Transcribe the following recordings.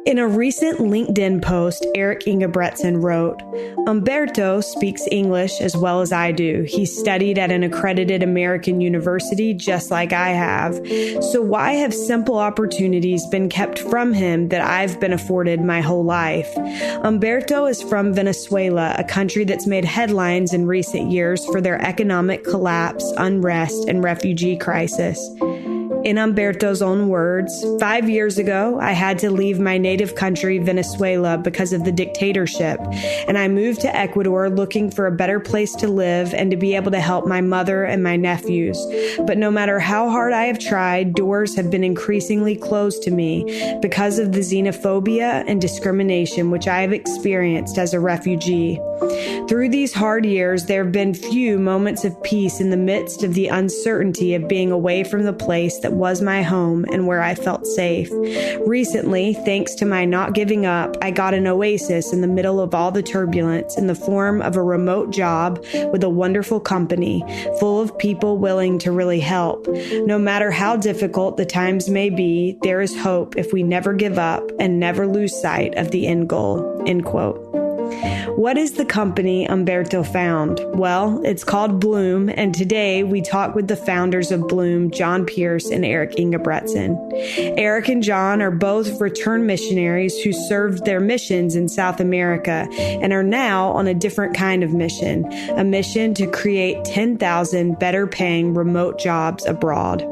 In a recent LinkedIn post, Eric Engebretsen wrote, Umberto speaks English as well as I do. He studied at an accredited American university just like I have. So why have simple opportunities been kept from him that I've been afforded my whole life? Umberto is from Venezuela, a country that's made headlines in recent years for their economic collapse, unrest, and refugee crisis. In Umberto's own words, 5 years ago, I had to leave my native country, Venezuela, because of the dictatorship, and I moved to Ecuador looking for a better place to live and to be able to help my mother and my nephews. But no matter how hard I have tried, doors have been increasingly closed to me because of the xenophobia and discrimination which I have experienced as a refugee. Through these hard years, there have been few moments of peace in the midst of the uncertainty of being away from the place that was my home and where I felt safe. Recently, thanks to my not giving up, I got an oasis in the middle of all the turbulence in the form of a remote job with a wonderful company full of people willing to really help. No matter how difficult the times may be, there is hope if we never give up and never lose sight of the end goal." End quote. What is the company Umberto found? Well, it's called Bloom, and today we talk with the founders of Bloom, John Pearce and Eric Engebretsen. Eric and John are both return missionaries who served their missions in South America and are now on a different kind of mission, a mission to create 10,000 better paying remote jobs abroad.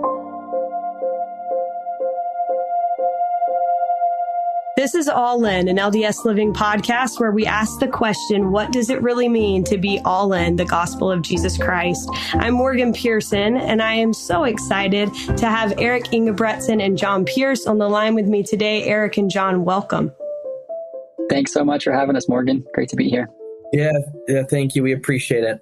This is All In, an LDS Living podcast where we ask the question, what does it really mean to be all in the gospel of Jesus Christ? I'm Morgan Pearson, and I am so excited to have Eric Engebretsen and John Pearce on the line with me today. Eric and John, welcome. Thanks so much for having us, Morgan. Great to be here. Yeah, thank you. We appreciate it.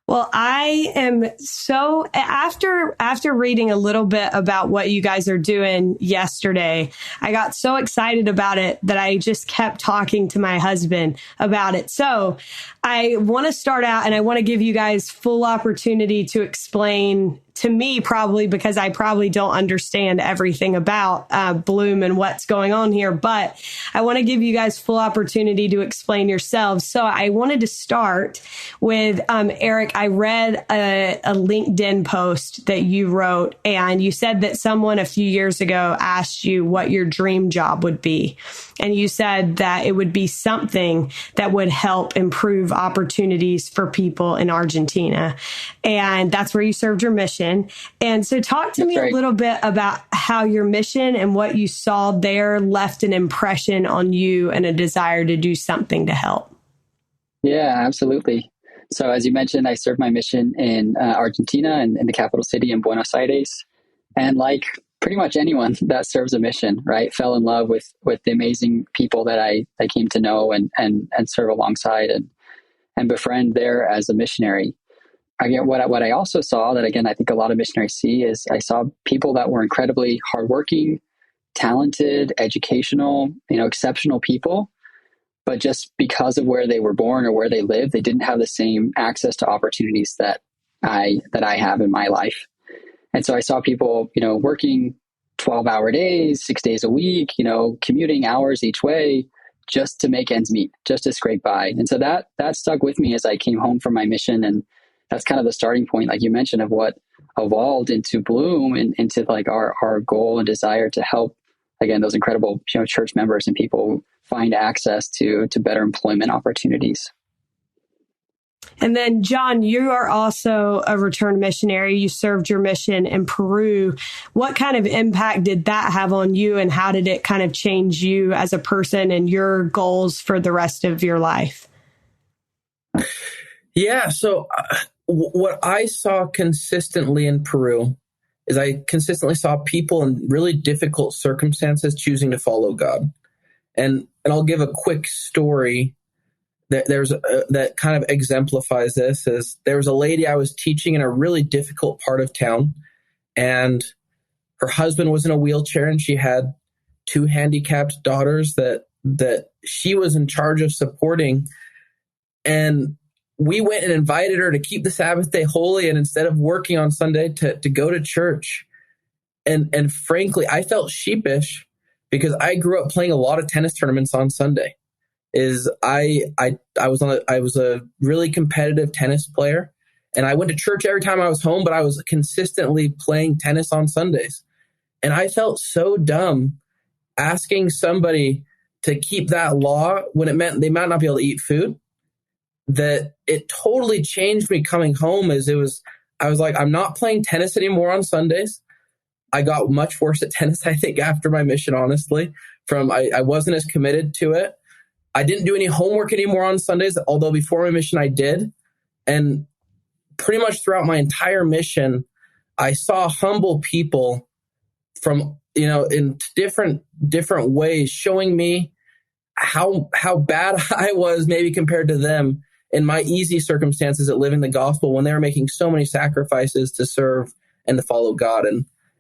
Well, I am so, after reading a little bit about what you guys are doing yesterday, I got so excited about it that I just kept talking to my husband about it. So I want to start out and I want to give you guys full opportunity to explain to me, probably because I probably don't understand everything about Bloom and what's going on here, but I want to give you guys full opportunity to explain yourselves. So I wanted to start with Eric. I read a LinkedIn post that you wrote, and you said that someone a few years ago asked you what your dream job would be. And you said that it would be something that would help improve opportunities for people in Argentina. And that's where you served your mission. And so talk to me a little bit about how your mission and what you saw there left an impression on you and a desire to do something to help. Yeah, absolutely. So as you mentioned, I served my mission in Argentina and in the capital city in Buenos Aires. And like pretty much anyone that serves a mission, right, fell in love with the amazing people that I came to know and serve alongside and befriend there as a missionary. Again, what I also saw that, again, I think a lot of missionaries see is I saw people that were incredibly hardworking, talented, educational, exceptional people, but just because of where they were born or where they lived, they didn't have the same access to opportunities that I have in my life. And so I saw people, working 12-hour days, 6 days a week, commuting hours each way just to make ends meet, just to scrape by. And so that stuck with me as I came home from my mission. And that's kind of the starting point, like you mentioned, of what evolved into Bloom and into like our goal and desire to help, again, those incredible church members and people find access to better employment opportunities. And then, John, you are also a return missionary. You served your mission in Peru. What kind of impact did that have on you, and how did it kind of change you as a person and your goals for the rest of your life? Yeah, so what I saw consistently in Peru is I consistently saw people in really difficult circumstances choosing to follow God. And I'll give a quick story that kind of exemplifies this. Is there was a lady I was teaching in a really difficult part of town, and her husband was in a wheelchair, and she had two handicapped daughters that she was in charge of supporting. And we went and invited her to keep the Sabbath day holy, and instead of working on Sunday, to go to church. And frankly, I felt sheepish because I grew up playing a lot of tennis tournaments on Sunday. I was a really competitive tennis player, and I went to church every time I was home, but I was consistently playing tennis on Sundays. And I felt so dumb asking somebody to keep that law when it meant they might not be able to eat food, that it totally changed me coming home. I was like, I'm not playing tennis anymore on Sundays. I got much worse at tennis, I think, after my mission, honestly. I wasn't as committed to it. I didn't do any homework anymore on Sundays, although before my mission I did. And pretty much throughout my entire mission, I saw humble people from, in different ways, showing me how bad I was maybe compared to them in my easy circumstances at living the gospel, when they were making so many sacrifices to serve and to follow God.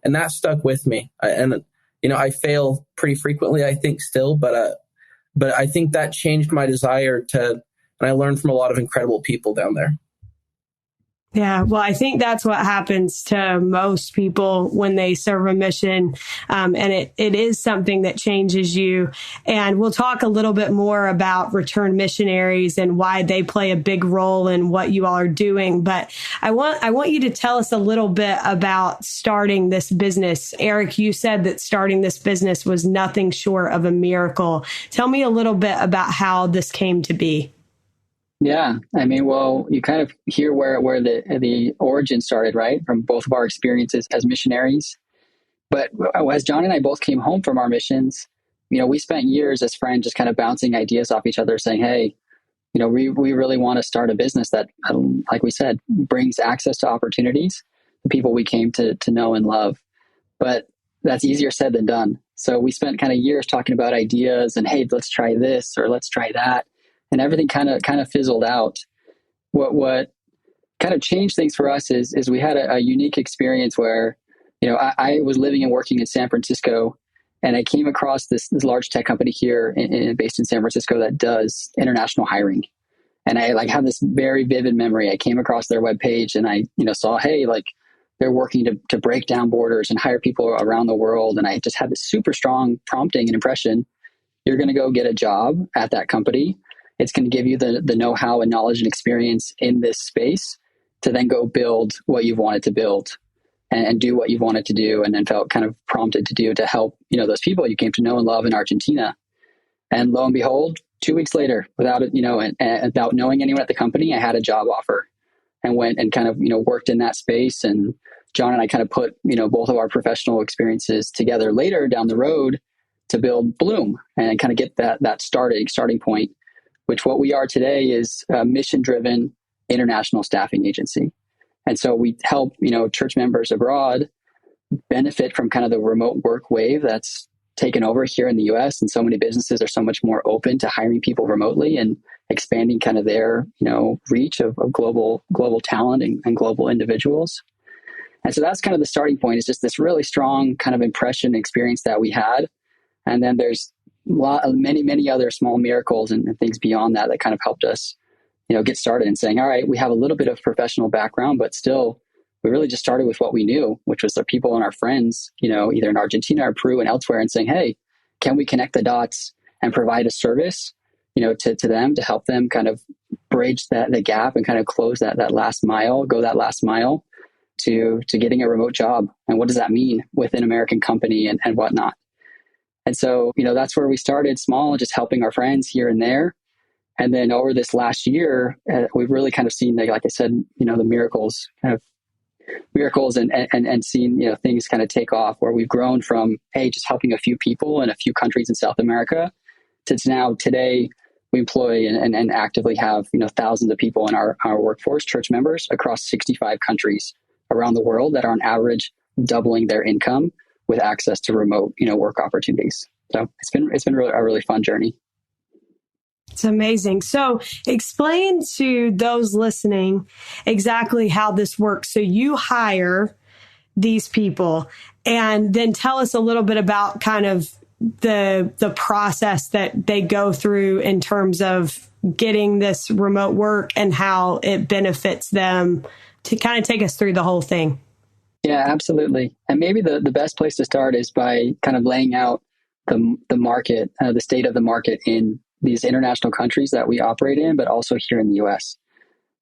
And that stuck with me. I fail pretty frequently, I think, still, but I think that changed my desire and I learned from a lot of incredible people down there. Yeah, well, I think that's what happens to most people when they serve a mission. And it is something that changes you. And we'll talk a little bit more about return missionaries and why they play a big role in what you all are doing. But I want you to tell us a little bit about starting this business. Eric, you said that starting this business was nothing short of a miracle. Tell me a little bit about how this came to be. Yeah, I mean, well, you kind of hear where the origin started, right? From both of our experiences as missionaries. But as John and I both came home from our missions, we spent years as friends just kind of bouncing ideas off each other, saying, hey, we really want to start a business that, like we said, brings access to opportunities to people we came to know and love. But that's easier said than done. So we spent kind of years talking about ideas and, hey, let's try this or let's try that. And everything kind of fizzled out. What kind of changed things for us is we had a unique experience where, I was living and working in San Francisco, and I came across this large tech company here based in San Francisco that does international hiring. And I have this very vivid memory. I came across their webpage and I saw, hey, they're working to break down borders and hire people around the world. And I just had this super strong prompting and impression. You're going to go get a job at that company. It's going to give you the know-how and knowledge and experience in this space to then go build what you've wanted to build and do what you've wanted to do, and then felt kind of prompted to do to help, those people you came to know and love in Argentina. And lo and behold, 2 weeks later, without knowing anyone at the company, I had a job offer and went and kind of, worked in that space. And John and I kind of put, both of our professional experiences together later down the road to build Bloom and kind of get that starting point, which what we are today is a mission-driven international staffing agency. And so we help, church members abroad benefit from kind of the remote work wave that's taken over here in the US. And so many businesses are so much more open to hiring people remotely and expanding kind of their, reach of global talent and global individuals. And so that's kind of the starting point, is just this really strong kind of impression experience that we had. And then there's many other small miracles and things beyond that kind of helped us, get started and saying, all right, we have a little bit of professional background, but still we really just started with what we knew, which was the people and our friends, either in Argentina or Peru and elsewhere, and saying, hey, can we connect the dots and provide a service, to them, to help them kind of bridge the gap and kind of close that last mile to getting a remote job. And what does that mean with an American company and whatnot? And so, that's where we started small, just helping our friends here and there. And then over this last year, we've really kind of seen, like I said, the miracles and seen, things kind of take off, where we've grown from, hey, just helping a few people in a few countries in South America to now today we employ and actively have, thousands of people in our workforce, church members across 65 countries around the world that are on average doubling their income with access to remote, work opportunities. So it's been a really fun journey. It's amazing. So explain to those listening exactly how this works. So you hire these people, and then tell us a little bit about kind of the process that they go through in terms of getting this remote work and how it benefits them, to kind of take us through the whole thing. Yeah, absolutely. And maybe the best place to start is by kind of laying out the market, the state of the market in these international countries that we operate in, but also here in the U.S.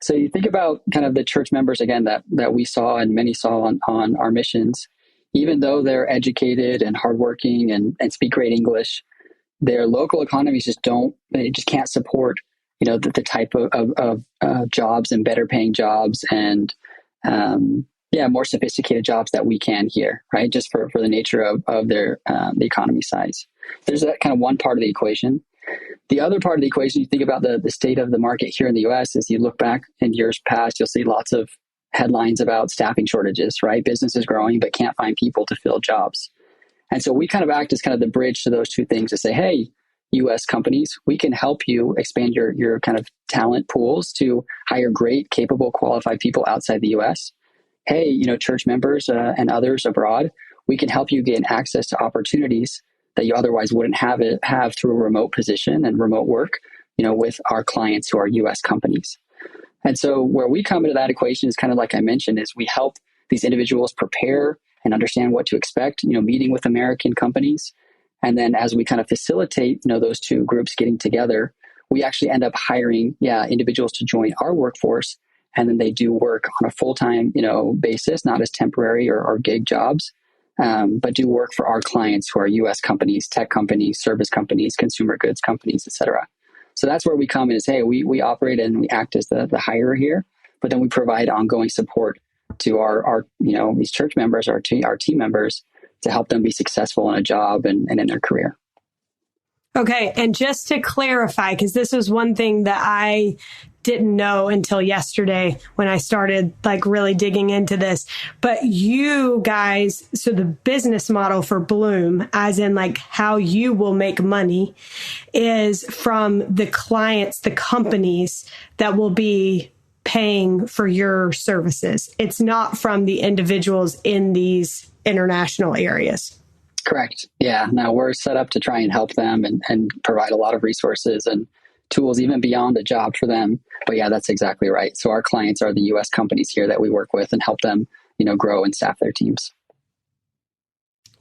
So you think about kind of the church members, again, that we saw and many saw on our missions. Even though they're educated and hardworking and speak great English, their local economies they just can't support, the type of jobs and better paying jobs and, more sophisticated jobs that we can here, right? Just for the nature of their, the economy size. There's that kind of one part of the equation. The other part of the equation, you think about the state of the market here in the U.S. As you look back in years past, you'll see lots of headlines about staffing shortages, right? Businesses growing, but can't find people to fill jobs. And so we kind of act as kind of the bridge to those two things to say, hey, U.S. companies, we can help you expand your kind of talent pools to hire great, capable, qualified people outside the U.S. Hey, church members and others abroad, we can help you gain access to opportunities that you otherwise wouldn't have through a remote position and remote work, with our clients who are U.S. companies. And so where we come into that equation is kind of like I mentioned, is we help these individuals prepare and understand what to expect, meeting with American companies. And then as we kind of facilitate, those two groups getting together, we actually end up hiring, individuals to join our workforce. And then they do work on a full-time, basis, not as temporary or gig jobs, but do work for our clients who are U.S. companies, tech companies, service companies, consumer goods companies, et cetera. So that's where we come in is, hey, we operate and we act as the hirer here, but then we provide ongoing support to our these church members, our team members, to help them be successful in a job and in their career. Okay. And just to clarify, because this was one thing that I didn't know until yesterday when I started really digging into this, but you guys, so the business model for Bloom, as in how you will make money, is from the clients, the companies that will be paying for your services. It's not from the individuals in these international areas. Correct. Yeah. No, we're set up to try and help them and provide a lot of resources and tools even beyond the job for them. But yeah, that's exactly right. So our clients are the U.S. companies here that we work with and help them, grow and staff their teams.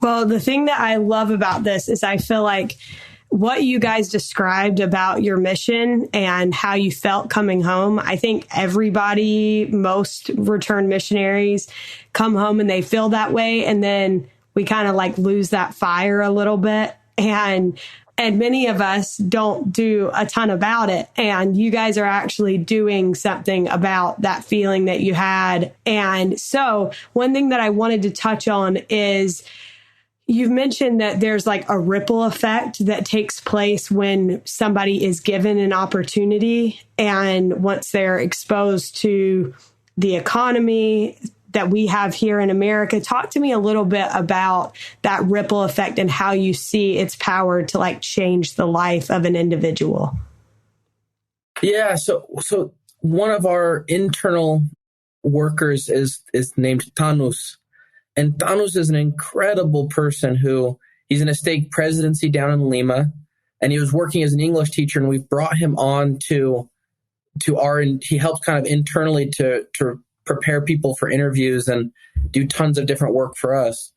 Well, the thing that I love about this is I feel like what you guys described about your mission and how you felt coming home, I think most returned missionaries come home and they feel that way. And then we kind of lose that fire a little bit. And many of us don't do a ton about it. And you guys are actually doing something about that feeling that you had. And so one thing that I wanted to touch on is you've mentioned that there's a ripple effect that takes place when somebody is given an opportunity. And once they're exposed to the economy that we have here in America, talk to me a little bit about that ripple effect and how you see its power to change the life of an individual. Yeah. So one of our internal workers is named Tanus. And Tanus is an incredible person he's in a stake presidency down in Lima, and he was working as an English teacher, and we've brought him on he helps kind of internally to prepare people for interviews and do tons of different work for us.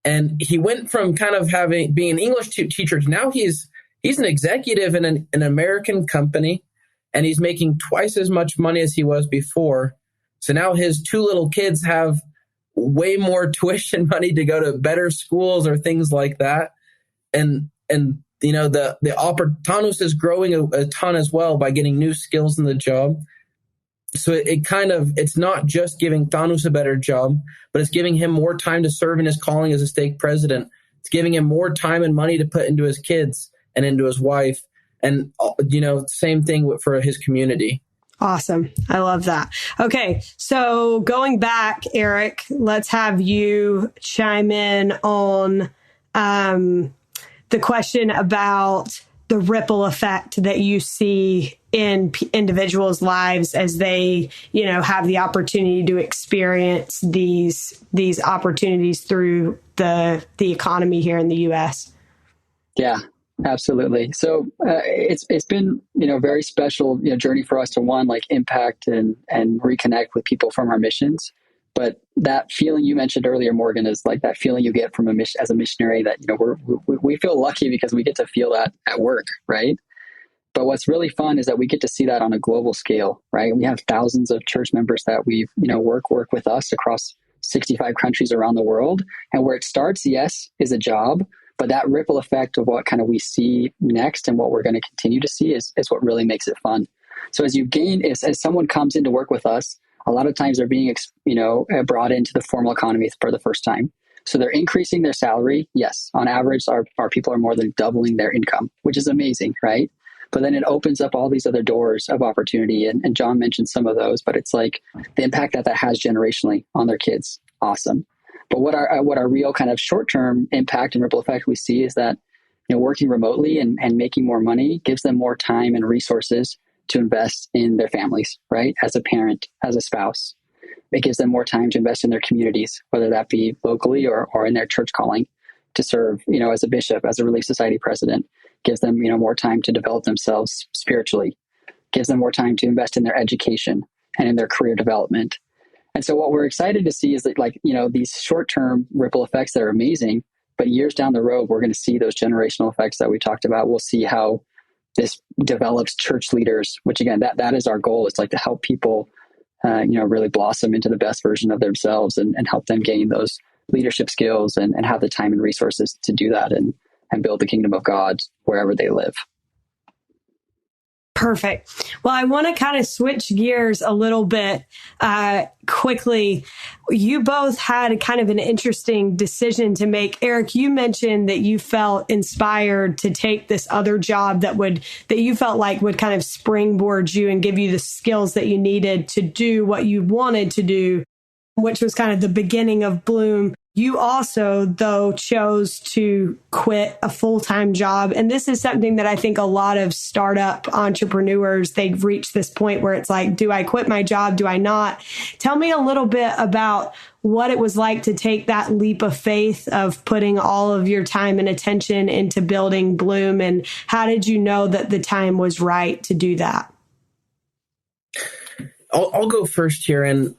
And he went from kind of being an English teacher to now he's an executive in an American company, and he's making twice as much money as he was before. So now his two little kids have way more tuition money to go to better schools or things like that. And Tanus is growing a ton as well by getting new skills in the job. So it's not just giving Tanus a better job, but it's giving him more time to serve in his calling as a stake president. It's giving him more time and money to put into his kids and into his wife. And, same thing for his community. Awesome. I love that. Okay. So going back, Eric, let's have you chime in on the question about the ripple effect that you see in individuals' lives as they, have the opportunity to experience these opportunities through the economy here in the U.S. Yeah. Absolutely. So it's been very special journey for us to impact and reconnect with people from our missions, But that feeling you mentioned earlier, Morgan, is like that feeling you get from as a missionary that, we feel lucky because we get to feel that at work, right? But what's really fun is that we get to see that on a global scale, right? We have thousands of church members that we've, work with us across 65 countries around the world. And where it starts, yes, is a job, but that ripple effect of what kind of we see next and what we're going to continue to see is what really makes it fun. So as someone comes in to work with us, a lot of times they're being, brought into the formal economy for the first time. So they're increasing their salary. Yes, on average, our people are more than doubling their income, which is amazing, right? But then it opens up all these other doors of opportunity. And John mentioned some of those, but it's like the impact that has generationally on their kids. Awesome. But what our real kind of short-term impact and ripple effect we see is that, working remotely and making more money gives them more time and resources to invest in their families, right? As a parent, as a spouse. It gives them more time to invest in their communities, whether that be locally or in their church calling, to serve, as a bishop, as a Relief Society president. Gives them, more time to develop themselves spiritually, gives them more time to invest in their education and in their career development. And so what we're excited to see is that, these short-term ripple effects that are amazing, but years down the road, we're going to see those generational effects that we talked about. We'll see how this develops church leaders, which again, that is our goal. It's like to help people, really blossom into the best version of themselves and help them gain those leadership skills and have the time and resources to do that and build the kingdom of God wherever they live. Perfect. Well, I want to kind of switch gears a little bit quickly. You both had kind of an interesting decision to make. Eric, you mentioned that you felt inspired to take this other job that you felt like would kind of springboard you and give you the skills that you needed to do what you wanted to do, which was kind of the beginning of Bloom. You also, though, chose to quit a full-time job. And this is something that I think a lot of startup entrepreneurs, they've reached this point where it's like, do I quit my job? Do I not? Tell me a little bit about what it was like to take that leap of faith of putting all of your time and attention into building Bloom. And how did you know that the time was right to do that? I'll go first here. And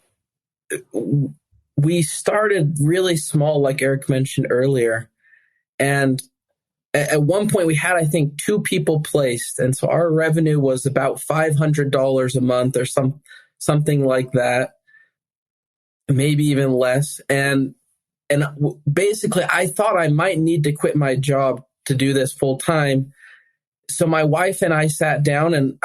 we started really small, like Eric mentioned earlier. And at one point we had, I think, 2 people placed. And so our revenue was about $500 a month or something like that, maybe even less. And basically I thought I might need to quit my job to do this full time. So my wife and I sat down and,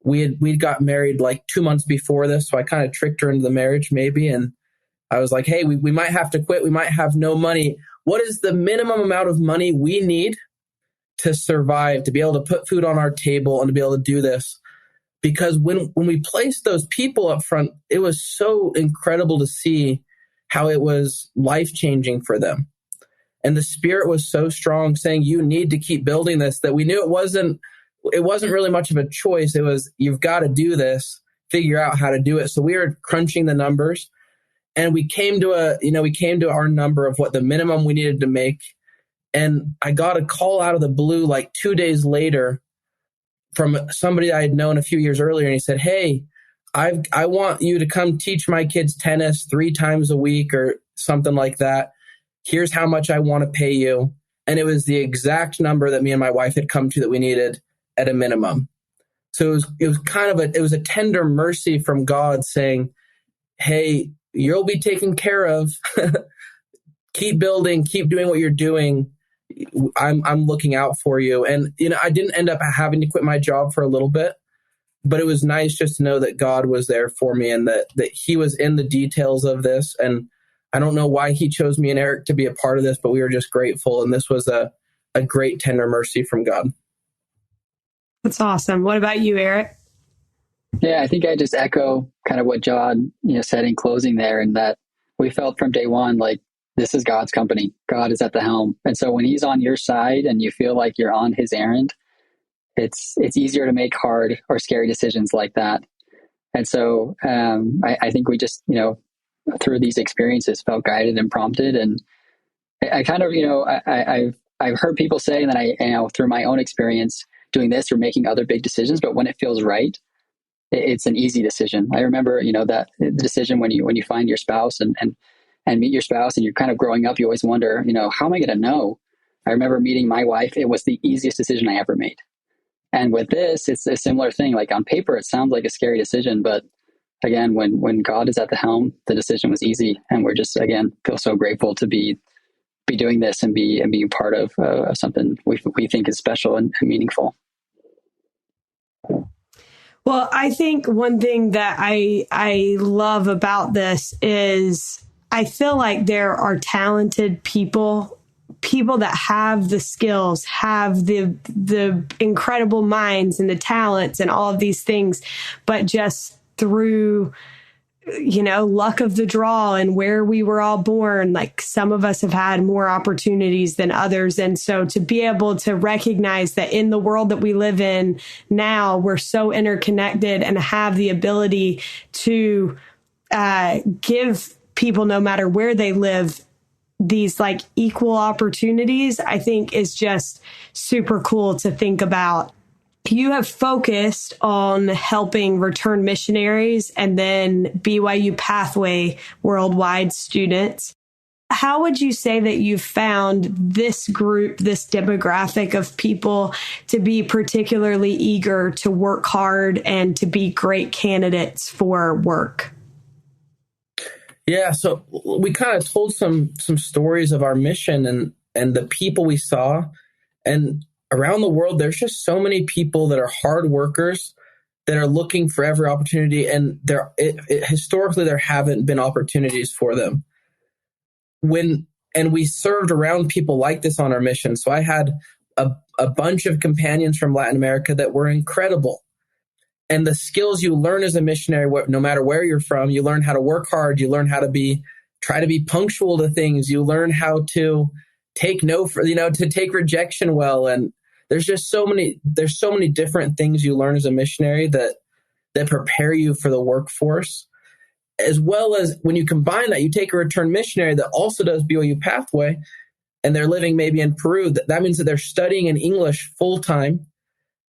we got married like 2 months before this. So I kind of tricked her into the marriage maybe. And I was like, hey, we might have to quit. We might have no money. What is the minimum amount of money we need to survive, to be able to put food on our table and to be able to do this? Because when we placed those people up front, it was so incredible to see how it was life-changing for them. And the Spirit was so strong saying, you need to keep building this, that we knew it wasn't really much of a choice. It was, you've got to do this, figure out how to do it. So we were crunching the numbers. And we came to our number of what the minimum we needed to make. And I got a call out of the blue like 2 days later from somebody I had known a few years earlier. And he said, hey, I want you to come teach my kids tennis 3 times a week or something like that. Here's how much I want to pay you. And it was the exact number that me and my wife had come to that we needed at a minimum. So it was kind of a tender mercy from God saying, hey, you'll be taken care of. Keep building, keep doing what you're doing. I'm looking out for you. And, I didn't end up having to quit my job for a little bit, but it was nice just to know that God was there for me and that he was in the details of this. And I don't know why he chose me and Eric to be a part of this, but we were just grateful. And this was a great tender mercy from God. That's awesome. What about you, Eric? Yeah, I think I just echo kind of what John, said in closing there, and that we felt from day one, like this is God's company. God is at the helm. And so when he's on your side and you feel like you're on his errand, it's easier to make hard or scary decisions like that. And so I think we just, through these experiences felt guided and prompted. And I kind of, I've heard people say that through my own experience doing this or making other big decisions, but when it feels right, it's an easy decision. I remember, that the decision when you find your spouse and meet your spouse, and you're kind of growing up, you always wonder, how am I going to know? I remember meeting my wife. It was the easiest decision I ever made. And with this, it's a similar thing. Like on paper, it sounds like a scary decision, but again, when God is at the helm, the decision was easy. And we're just, again, feel so grateful to be doing this and being part of something we think is special and meaningful. Well, I think one thing that I love about this is I feel like there are talented people that have the skills, have the incredible minds and the talents and all of these things, but just through, luck of the draw and where we were all born, like some of us have had more opportunities than others. And so to be able to recognize that in the world that we live in now, we're so interconnected and have the ability to give people, no matter where they live, these like equal opportunities, I think is just super cool to think about. You have focused on helping return missionaries and then BYU-Pathway Worldwide students. How would you say that you've found this group, this demographic of people to be particularly eager to work hard and to be great candidates for work? Yeah, so we kind of told some stories of our mission and the people we saw. And around the world, there's just so many people that are hard workers that are looking for every opportunity. And historically, there haven't been opportunities for them. And we served around people like this on our mission. So I had a bunch of companions from Latin America that were incredible. And the skills you learn as a missionary, no matter where you're from, you learn how to work hard. You learn how to try to be punctual to things. You learn how to take no for, to take rejection well. And there's so many different things you learn as a missionary that prepare you for the workforce. As well as when you combine that, you take a return missionary that also does BYU Pathway, and they're living maybe in Peru. That means that they're studying in English full time.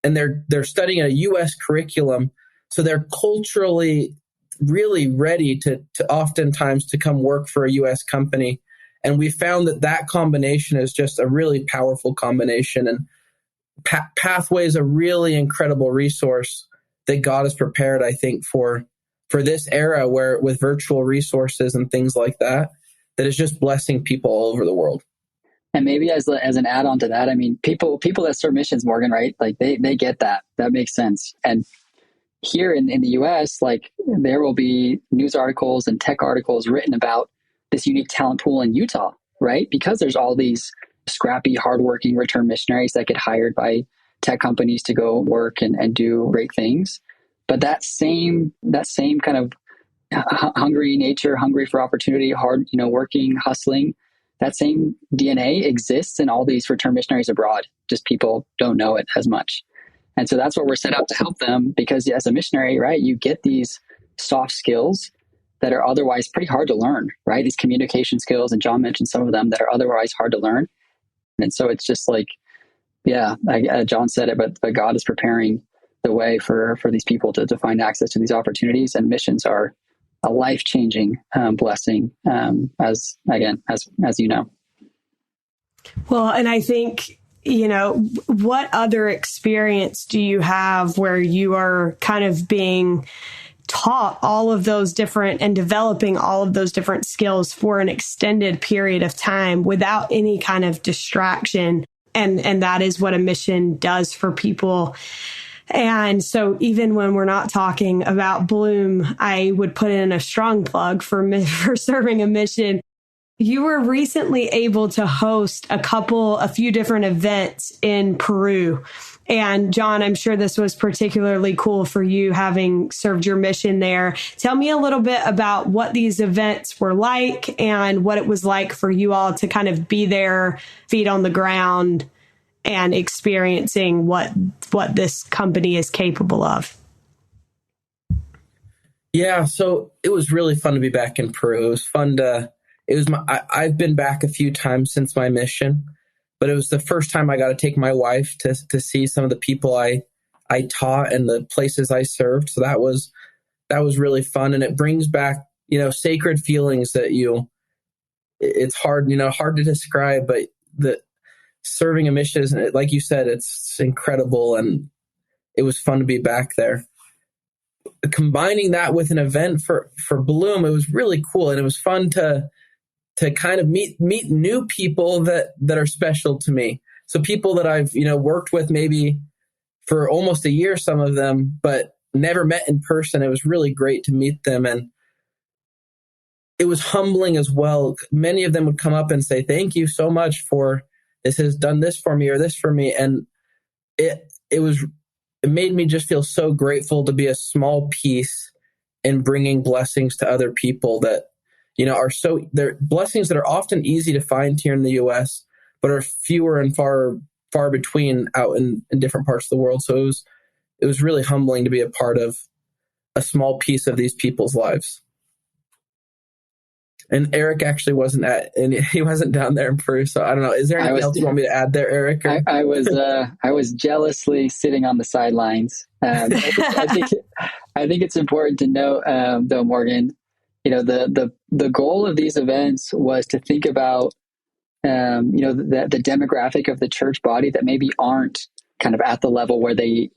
And they're studying a U.S. curriculum, so they're culturally really ready to oftentimes to come work for a U.S. company. And we found that combination is just a really powerful combination. And Pathway is a really incredible resource that God has prepared, I think, for this era where with virtual resources and things like that is just blessing people all over the world. And maybe as an add-on to that, I mean, people that serve missions, Morgan, right? Like they get that. That makes sense. And here in the US, like there will be news articles and tech articles written about this unique talent pool in Utah, right? Because there's all these scrappy, hardworking return missionaries that get hired by tech companies to go work and do great things. But that same kind of hungry nature, hungry for opportunity, hard, working, hustling, that same DNA exists in all these return missionaries abroad. Just people don't know it as much. And so that's what we're set out to help them, because as a missionary, right, you get these soft skills that are otherwise pretty hard to learn, right? These communication skills, and John mentioned some of them that are otherwise hard to learn. And so it's just like, John said it, but God is preparing the way for these people to find access to these opportunities, and missions are a life-changing blessing, as you know. Well, and I think, what other experience do you have where you are kind of being taught all of those different and developing all of those different skills for an extended period of time without any kind of distraction? And that is what a mission does for people. And so even when we're not talking about Bloom, I would put in a strong plug for serving a mission. You were recently able to host a few different events in Peru. And John, I'm sure this was particularly cool for you, having served your mission there. Tell me a little bit about what these events were like and what it was like for you all to kind of be there, feet on the ground, and experiencing what this company is capable of. Yeah, so it was really fun to be back in Peru. It was fun I've been back a few times since my mission, but it was the first time I got to take my wife to see some of the people I I taught and the places I served. So that was really fun. And it brings back, sacred feelings that it's hard, hard to describe, but the serving a mission is, like you said, it's incredible. And it was fun to be back there. Combining that with an event for Bloom, it was really cool. And it was fun to kind of meet new people that are special to me. So people that I've, worked with maybe for almost a year, some of them, but never met in person. It was really great to meet them. And it was humbling as well. Many of them would come up and say, thank you so much for this, has done this for me or this for me. And it made me just feel so grateful to be a small piece in bringing blessings to other people that, they're blessings that are often easy to find here in the US, but are fewer and far between out in different parts of the world. So it was really humbling to be a part of a small piece of these people's lives. And Eric actually he wasn't down there in Peru. So I don't know. Is there anything else you want me to add there, Eric? I was jealously sitting on the sidelines. I think it's important to note, though, Morgan, the goal of these events was to think about, the demographic of the church body that maybe aren't kind of at the level where they,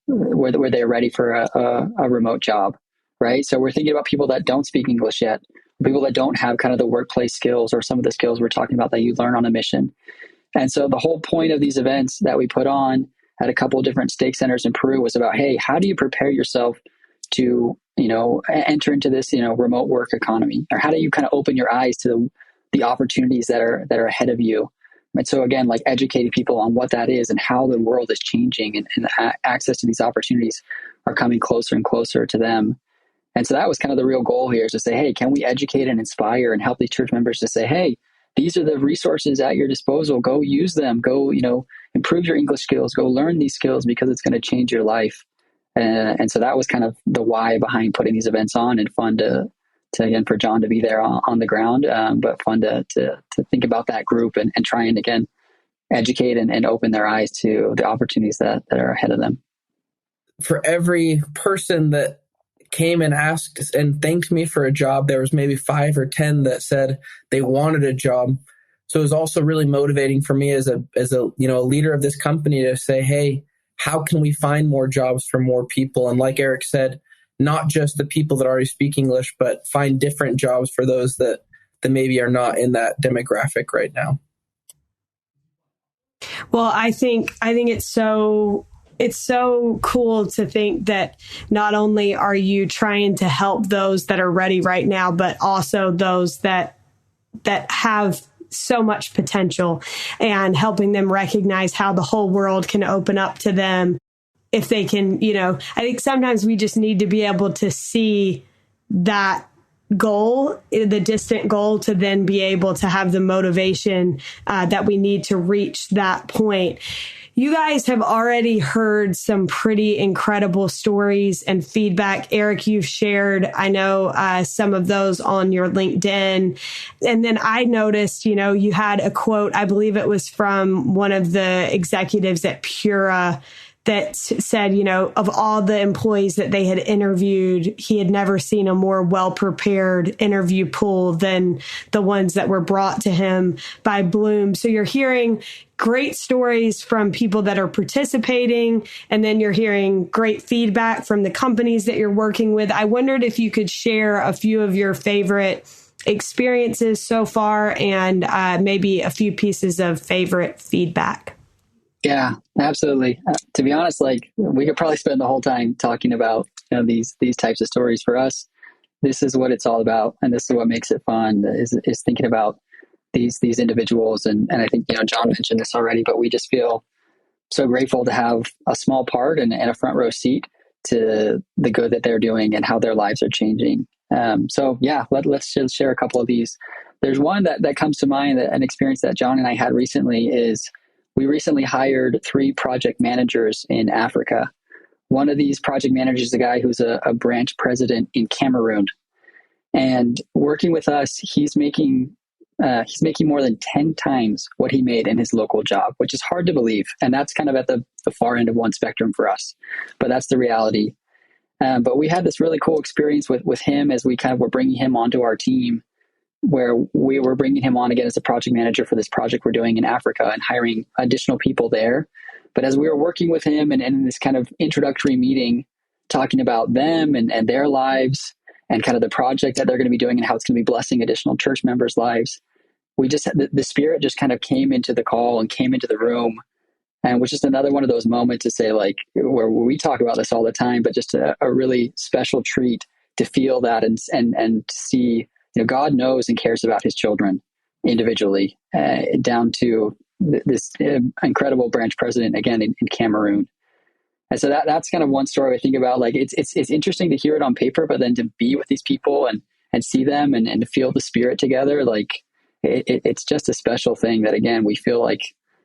where they're ready for a remote job, right? So we're thinking about people that don't speak English yet, people that don't have kind of the workplace skills or some of the skills we're talking about that you learn on a mission. And so the whole point of these events that we put on at a couple of different stake centers in Peru was about, hey, how do you prepare yourself to, enter into this, remote work economy? Or how do you kind of open your eyes to the opportunities that are ahead of you? And so again, like educating people on what that is and how the world is changing and the access to these opportunities are coming closer and closer to them. And so that was kind of the real goal here, is to say, hey, can we educate and inspire and help these church members to say, hey, these are the resources at your disposal. Go use them. Go, improve your English skills. Go learn these skills because it's going to change your life. And so that was kind of the why behind putting these events on, and fun to again, for John to be there on the ground, but fun to think about that group and try and, again, educate and open their eyes to the opportunities that are ahead of them. For every person that came and asked and thanked me for a job, there was maybe 5 or 10 that said they wanted a job. So it was also really motivating for me as a leader of this company to say, hey, how can we find more jobs for more people? And like Eric said, not just the people that already speak English, but find different jobs for those that maybe are not in that demographic right now. Well, I think it's so cool to think that not only are you trying to help those that are ready right now, but also those that have so much potential, and helping them recognize how the whole world can open up to them if they can, I think sometimes we just need to be able to see that goal, the distant goal, to then be able to have the motivation that we need to reach that point. You guys have already heard some pretty incredible stories and feedback. Eric, you've shared, I know, some of those on your LinkedIn. And then I noticed, you had a quote, I believe it was from one of the executives at Pura, that said, of all the employees that they had interviewed, he had never seen a more well-prepared interview pool than the ones that were brought to him by Bloom. So you're hearing great stories from people that are participating, and then you're hearing great feedback from the companies that you're working with. I wondered if you could share a few of your favorite experiences so far, and maybe a few pieces of favorite feedback. Yeah, absolutely. To be honest, we could probably spend the whole time talking about these types of stories. For us, this is what it's all about, and this is what makes it fun. Is thinking about these individuals, and I think John mentioned this already, but we just feel so grateful to have a small part and a front row seat to the good that they're doing and how their lives are changing. So yeah, let's just share a couple of these. There's one that comes to mind, an experience that John and I had recently is. We recently hired 3 project managers in Africa. One of these project managers is a guy who's a branch president in Cameroon. And working with us, he's making he's making more than 10 times what he made in his local job, which is hard to believe. And that's kind of at the far end of one spectrum for us, but that's the reality. But we had this really cool experience with him as we kind of were bringing him onto our team, where we were bringing him on again as a project manager for this project we're doing in Africa and hiring additional people there. But as we were working with him and in this kind of introductory meeting, talking about them and their lives and kind of the project that they're going to be doing and how it's going to be blessing additional church members' lives, we just, the Spirit just kind of came into the call and came into the room. And was just another one of those moments to say, like, where we talk about this all the time, but just a really special treat to feel that and to see, God knows and cares about his children individually, down to this incredible branch president, again, in Cameroon. And so that's kind of one story I think about. Like, it's interesting to hear it on paper, but then to be with these people and see them and to feel the Spirit together, like, it's just a special thing that, again, we feel like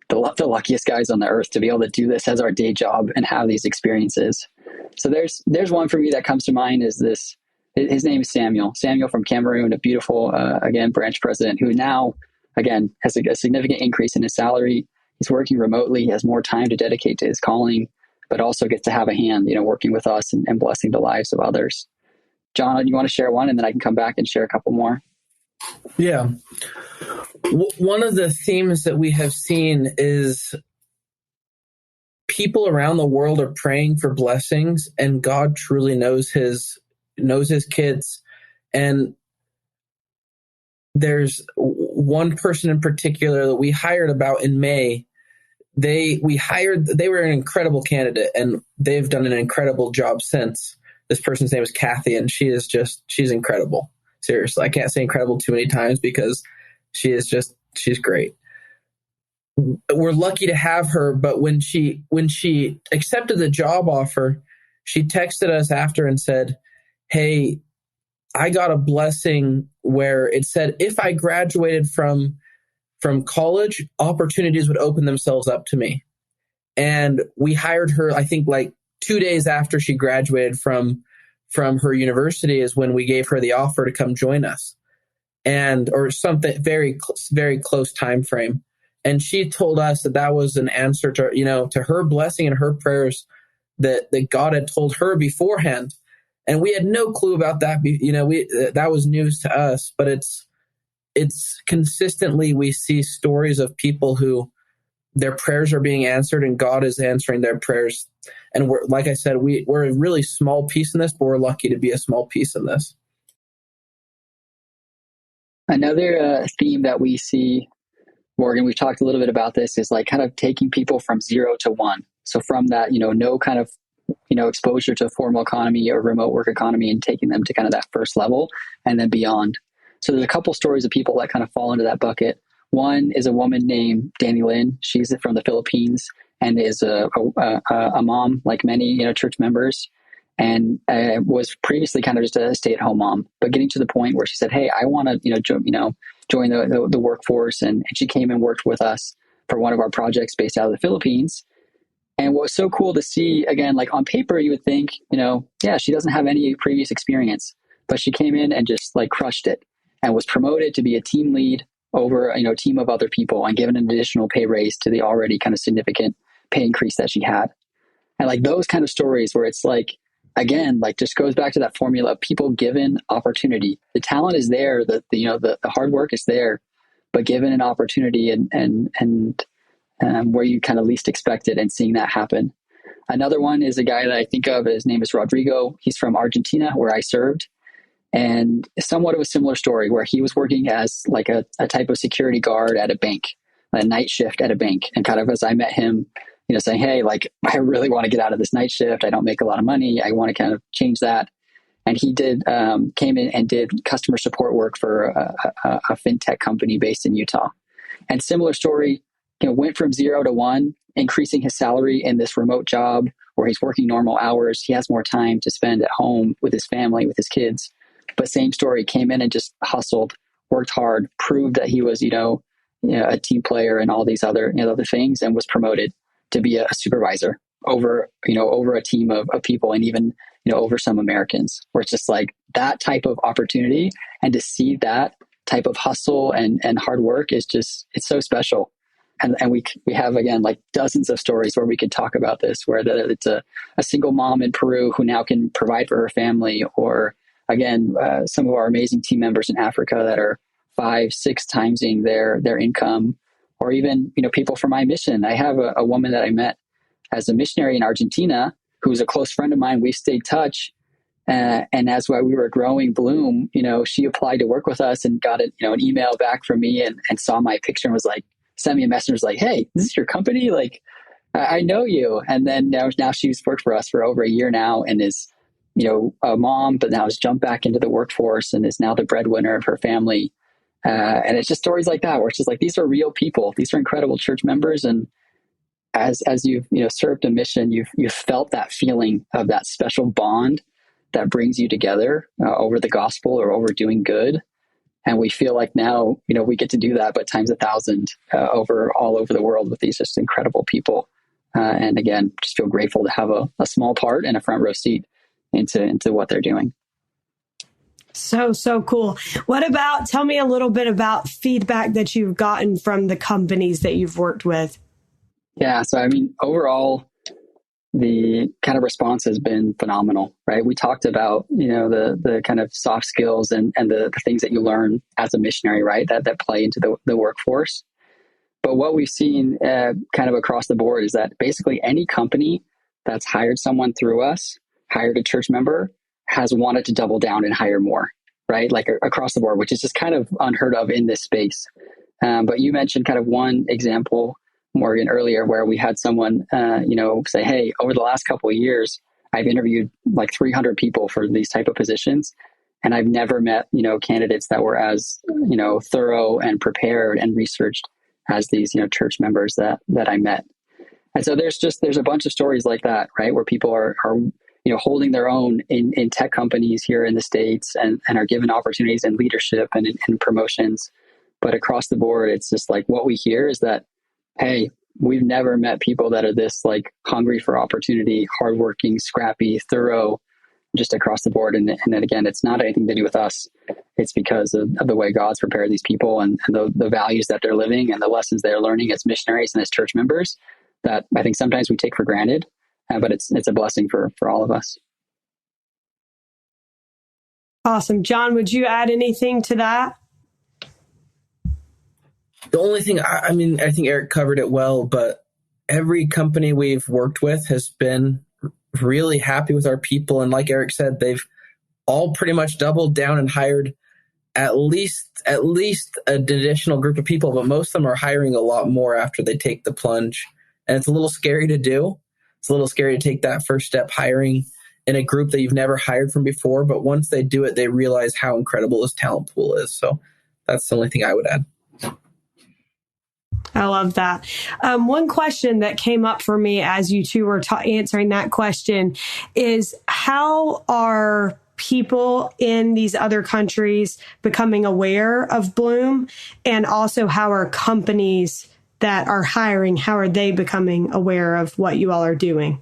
the luckiest guys on the earth to be able to do this as our day job and have these experiences. So there's one for me that comes to mind is this. His name is Samuel from Cameroon, a beautiful, again, branch president who now, again, has a significant increase in his salary. He's working remotely. He has more time to dedicate to his calling, but also gets to have a hand, working with us and blessing the lives of others. John, you want to share one, and then I can come back and share a couple more? Yeah. One of the themes that we have seen is people around the world are praying for blessings, and God truly knows his kids. And there's one person in particular that we hired about in May. They were an incredible candidate, and they've done an incredible job since. This person's name is Kathy, and she's incredible. Seriously, I can't say incredible too many times because she's great. We're lucky to have her, but when she accepted the job offer, she texted us after and said, "Hey, I got a blessing where it said if I graduated from college, opportunities would open themselves up to me." And we hired her, I think, like 2 days after she graduated from her university is when we gave her the offer to come join us, or something very, very close time frame. And she told us that was an answer to her blessing and her prayers that God had told her beforehand. And we had no clue about that. That was news to us, but it's consistently, we see stories of people who their prayers are being answered and God is answering their prayers. And we're, like I said, we're a really small piece in this, but we're lucky to be a small piece in this. Another theme that we see, Morgan, we've talked a little bit about this, is like kind of taking people from 0 to 1. So from that, no kind of, exposure to formal economy or remote work economy, and taking them to kind of that first level and then beyond. So there's a couple stories of people that kind of fall into that bucket. One is a woman named Danny Lynn. She's from the Philippines and is a mom, like many, church members, and was previously kind of just a stay-at-home mom, but getting to the point where she said, "Hey, I want to, join the workforce." And she came and worked with us for one of our projects based out of the Philippines. And what was so cool to see, again, like on paper, you would think, yeah, she doesn't have any previous experience, but she came in and just like crushed it and was promoted to be a team lead over, a team of other people, and given an additional pay raise to the already kind of significant pay increase that she had. And like those kind of stories where it's like, again, like just goes back to that formula of people given opportunity. The talent is there, the hard work is there, but given an opportunity and where you kind of least expect it, and seeing that happen. Another one is a guy that I think of. His name is Rodrigo. He's from Argentina, where I served. And somewhat of a similar story, where he was working as like a type of security guard at a bank, a night shift at a bank. And kind of as I met him, saying, "Hey, like, I really want to get out of this night shift. I don't make a lot of money. I want to kind of change that." And he came in and did customer support work for a fintech company based in Utah. And similar story, went from 0 to 1, increasing his salary in this remote job where he's working normal hours. He has more time to spend at home with his family, with his kids. But same story, came in and just hustled, worked hard, proved that he was, a team player and all these other things, and was promoted to be a supervisor over a team of people, and even, over some Americans, where it's just like that type of opportunity, and to see that type of hustle and hard work is just, it's so special. And we have, again, like dozens of stories where we could talk about this, where it's a single mom in Peru who now can provide for her family, or again, some of our amazing team members in Africa that are 5-6 timesing their income, or even, people from my mission. I have a woman that I met as a missionary in Argentina, who's a close friend of mine. We stayed in touch. And as we were growing Bloom, she applied to work with us and got an email back from me and saw my picture and was like, sent me a message, was like, hey, this is your company? Like, I know you. And then now she's worked for us for over a year now and is, a mom, but now has jumped back into the workforce and is now the breadwinner of her family. And it's just stories like that, where it's just like, these are real people. These are incredible church members. And as you've, served a mission, you've felt that feeling of that special bond that brings you together over the gospel or over doing good. And we feel like now, we get to do that, but times 1,000 all over the world with these just incredible people. And again, just feel grateful to have a small part and a front row seat into what they're doing. So cool. Tell me a little bit about feedback that you've gotten from the companies that you've worked with. Yeah. So, overall, the kind of response has been phenomenal, right? We talked about, the kind of soft skills and the things that you learn as a missionary, right? That play into the workforce. But what we've seen kind of across the board is that basically any company that's hired someone through us, hired a church member, has wanted to double down and hire more, right? Like across the board, which is just kind of unheard of in this space. But you mentioned kind of one example, Morgan, earlier, where we had someone, say, hey, over the last couple of years, I've interviewed like 300 people for these type of positions. And I've never met, candidates that were as, thorough and prepared and researched as these, church members that I met. And so there's a bunch of stories like that, right? Where people are holding their own in tech companies here in the States and are given opportunities in leadership and in promotions. But across the board, it's just like what we hear is that, hey, we've never met people that are this like hungry for opportunity, hardworking, scrappy, thorough, just across the board. And then again, it's not anything to do with us. It's because of the way God's prepared these people and the values that they're living and the lessons they're learning as missionaries and as church members that I think sometimes we take for granted, but it's a blessing for all of us. Awesome. John, would you add anything to that? The only thing, I think Eric covered it well, but every company we've worked with has been really happy with our people. And like Eric said, they've all pretty much doubled down and hired at least an additional group of people, but most of them are hiring a lot more after they take the plunge. And it's a little scary to do. It's a little scary to take that first step, hiring in a group that you've never hired from before. But once they do it, they realize how incredible this talent pool is. So that's the only thing I would add. I love that. One question that came up for me as you two were answering that question is, how are people in these other countries becoming aware of Bloom? And also, how are companies that are hiring, how are they becoming aware of what you all are doing?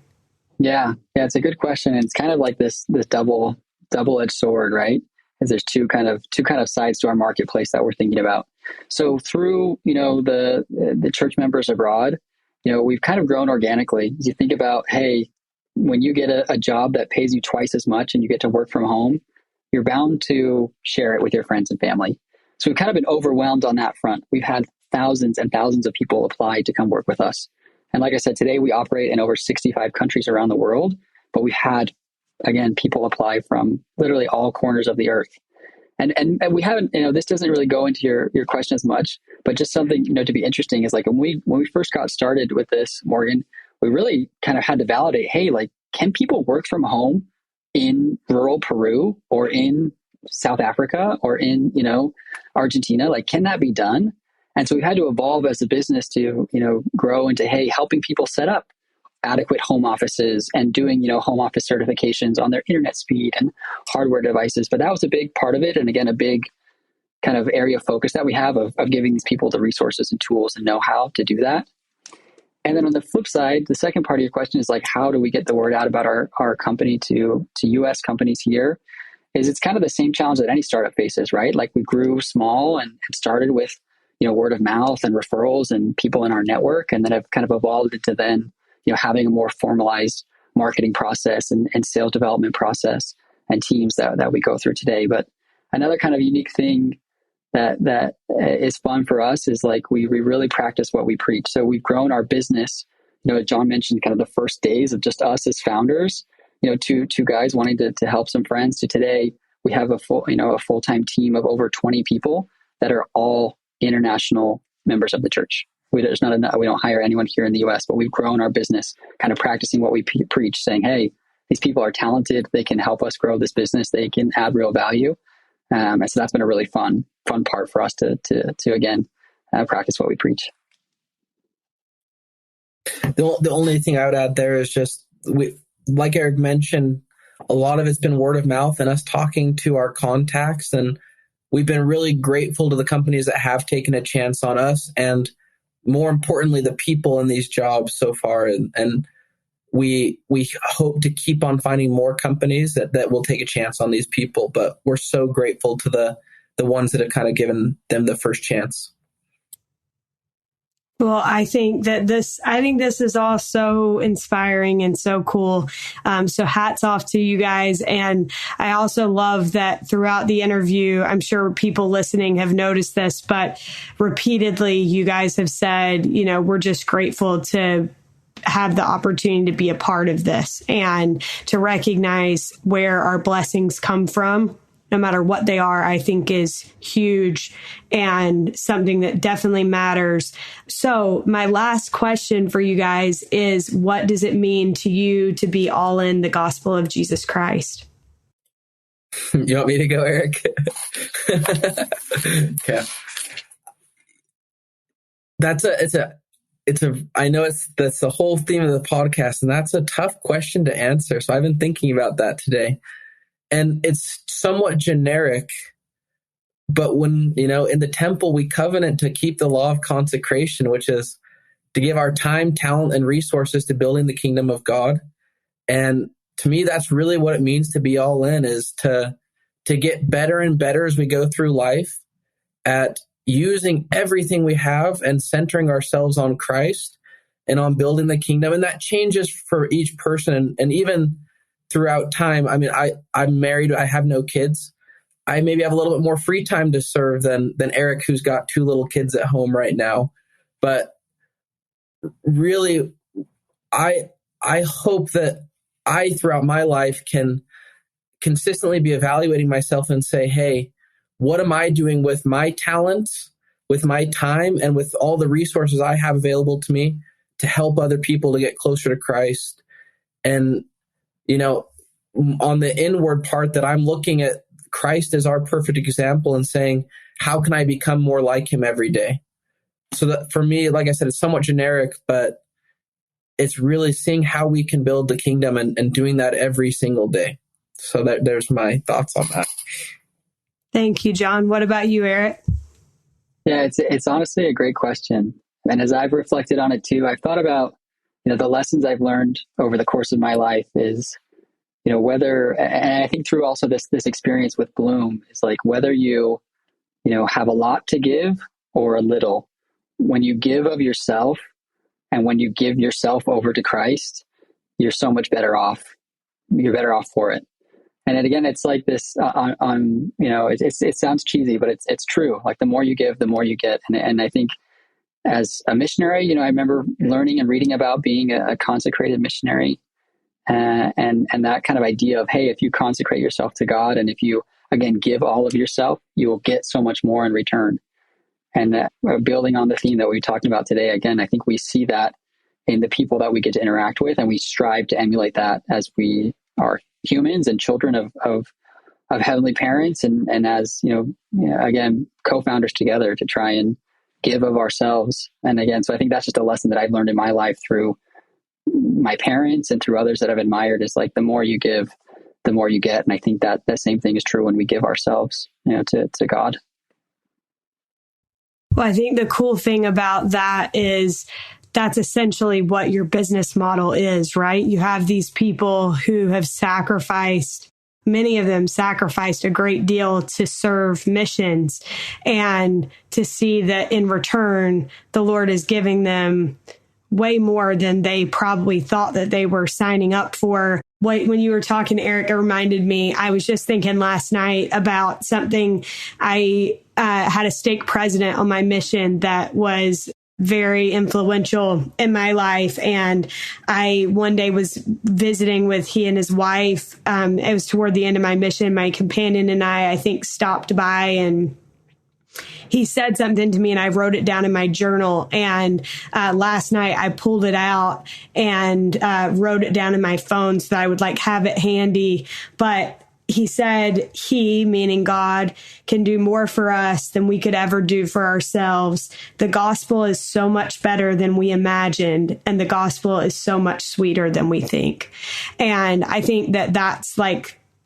Yeah, it's a good question. It's kind of like this double-edged sword, right? Because there's two kind of sides to our marketplace that we're thinking about. So through, the church members abroad, we've kind of grown organically. As you think about, hey, when you get a job that pays you twice as much and you get to work from home, you're bound to share it with your friends and family. So we've kind of been overwhelmed on that front. We've had thousands and thousands of people apply to come work with us. And like I said, today we operate in over 65 countries around the world, but we've had, again, people apply from literally all corners of the earth. And we haven't, this doesn't really go into your question as much, but just something, to be interesting is like when we first got started with this, Morgan, we really kind of had to validate, hey, like, can people work from home in rural Peru or in South Africa or in, Argentina? Like, can that be done? And so we had to evolve as a business to, grow into, hey, helping people set up adequate home offices and doing, home office certifications on their internet speed and hardware devices. But that was a big part of it. And again, a big kind of area of focus that we have of giving these people the resources and tools and know-how to do that. And then on the flip side, the second part of your question is like, how do we get the word out about our company to U.S. companies here? is it's kind of the same challenge that any startup faces, right? Like we grew small and started with, word of mouth and referrals and people in our network, and then have kind of evolved into then, having a more formalized marketing process and sales development process and teams that we go through today. But another kind of unique thing that is fun for us is like we really practice what we preach. So we've grown our business, John mentioned kind of the first days of just us as founders, two guys wanting to help some friends, to today we have a full-time team of over 20 people that are all international members of the church. We don't hire anyone here in the US, but we've grown our business kind of practicing what we preach, saying, hey, these people are talented. They can help us grow this business. They can add real value. And so that's been a really fun part for us to again, practice what we preach. The only thing I would add there is just, like Eric mentioned, a lot of it's been word of mouth and us talking to our contacts. And we've been really grateful to the companies that have taken a chance on us. And more importantly, the people in these jobs so far. And we hope to keep on finding more companies that will take a chance on these people. But we're so grateful to the ones that have kind of given them the first chance. Well, I think this is all so inspiring and so cool. So hats off to you guys. And I also love that throughout the interview, I'm sure people listening have noticed this, but repeatedly you guys have said, we're just grateful to have the opportunity to be a part of this and to recognize where our blessings come from, no matter what they are, I think is huge and something that definitely matters. So my last question for you guys is, what does it mean to you to be all in the gospel of Jesus Christ? You want me to go, Eric? Okay. I know that's the whole theme of the podcast, and that's a tough question to answer. So I've been thinking about that today. And it's somewhat generic, but when, in the temple, we covenant to keep the law of consecration, which is to give our time, talent, and resources to building the kingdom of God. And to me, that's really what it means to be all in, is to get better and better as we go through life at using everything we have and centering ourselves on Christ and on building the kingdom. And that changes for each person. And even throughout time, I mean, I'm married, I have no kids. I maybe have a little bit more free time to serve than Eric, who's got 2 little kids at home right now. But really, I hope that I, throughout my life, can consistently be evaluating myself and say, hey, what am I doing with my talents, with my time, and with all the resources I have available to me to help other people to get closer to Christ? And on the inward part, that I'm looking at Christ as our perfect example and saying, how can I become more like him every day? So that for me, like I said, it's somewhat generic, but it's really seeing how we can build the kingdom and doing that every single day. So there's my thoughts on that. Thank you, John. What about you, Eric? Yeah, it's honestly a great question. And as I've reflected on it too, I've thought about, the lessons I've learned over the course of my life is, whether, and I think through also this experience with Bloom, is like whether you have a lot to give or a little, when you give of yourself and when you give yourself over to Christ, you're so much better off. You're better off for it. And then again, it's like this it sounds cheesy, but it's true. Like the more you give, the more you get. And I think as a missionary, I remember learning and reading about being a consecrated missionary, and that kind of idea of, hey, if you consecrate yourself to God, and if you, again, give all of yourself, you will get so much more in return. And building on the theme that we talked about today, again, I think we see that in the people that we get to interact with, and we strive to emulate that as we are humans and children of heavenly parents, and as again, co-founders together to try and give of ourselves. And again, so I think that's just a lesson that I've learned in my life through my parents and through others that I've admired, is like the more you give, the more you get. And I think that the same thing is true when we give ourselves, to God. Well, I think the cool thing about that is that's essentially what your business model is, right? You have these people who have sacrificed Many of them sacrificed a great deal to serve missions, and to see that in return, the Lord is giving them way more than they probably thought that they were signing up for. When you were talking, Eric, it reminded me, I was just thinking last night about something. I had a stake president on my mission that was very influential in my life. And I one day was visiting with he and his wife. It was toward the end of my mission. My companion and I think, stopped by, and he said something to me, and I wrote it down in my journal. And last night I pulled it out and wrote it down in my phone so that I would have it handy. But he said, he, meaning God, can do more for us than we could ever do for ourselves. The gospel is so much better than we imagined, and the gospel is so much sweeter than we think. And I think that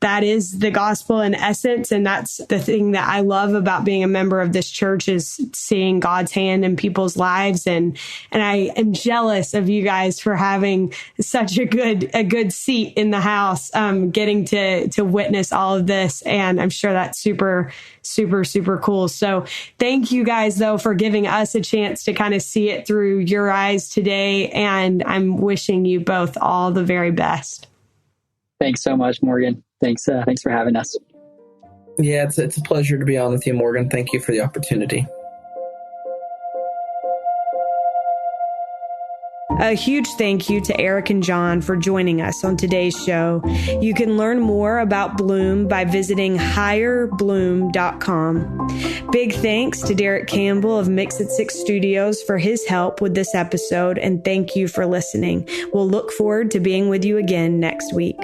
that is the gospel in essence. And that's the thing that I love about being a member of this church, is seeing God's hand in people's lives. And I am jealous of you guys for having such a good seat in the house, getting to witness all of this. And I'm sure that's super, super, super cool. So thank you guys, though, for giving us a chance to kind of see it through your eyes today. And I'm wishing you both all the very best. Thanks so much, Morgan. Thanks for having us. Yeah, it's a pleasure to be on with you, Morgan. Thank you for the opportunity. A huge thank you to Eric and John for joining us on today's show. You can learn more about Bloom by visiting higherbloom.com. Big thanks to Derek Campbell of Mix at Six Studios for his help with this episode, and thank you for listening. We'll look forward to being with you again next week.